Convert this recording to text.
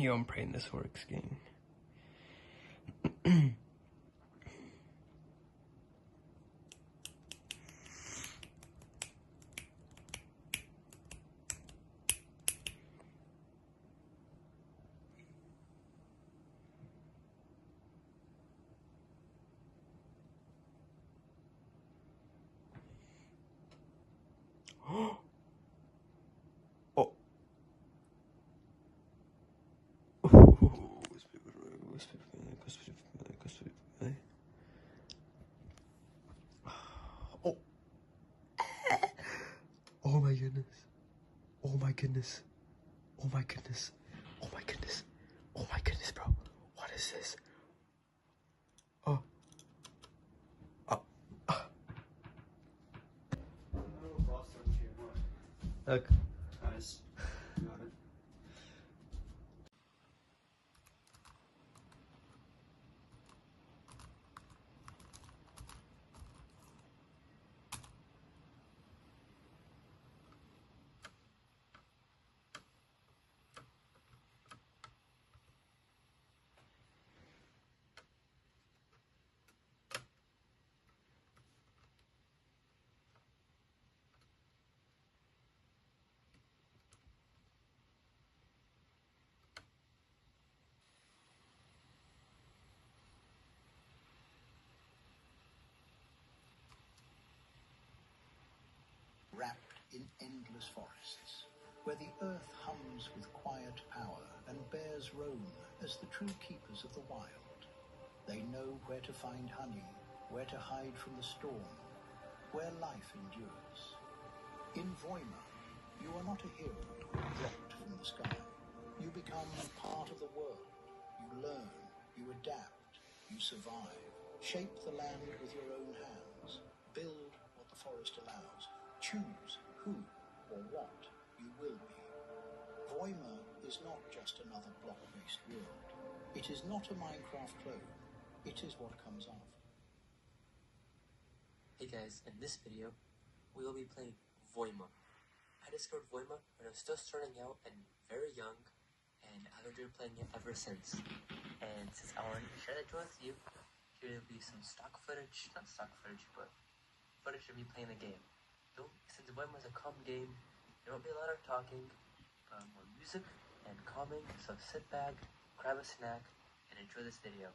here on praying this works game. Oh. Oh. Oh my goodness. Oh my goodness. Oh my goodness. Oh my goodness. Oh my goodness, bro. What is this? Oh. Look. Nice. Got it. Wrapped in endless forests, where the earth hums with quiet power and bears roam as the true keepers of the wild. They know where to find honey, where to hide from the storm, where life endures. In Voima, you are not a hero dropped from the sky. You become part of the world. You learn, you adapt, you survive. Shape the land with your own hands. Build what the forest allows. Choose who or what you will be. Voima is not just another block-based world. It is not a Minecraft clone. It is what comes after. Hey guys, in this video, we will be playing Voima. I discovered Voima when I was still starting out and very young, and I've enjoyed playing it ever since. And since I wanted to share that joy with you, here will be some stock footage, not stock footage, but footage of me playing the game. Since Voima is a calm game, there won't be a lot of talking, but more music and calming, so sit back, grab a snack, and enjoy this video.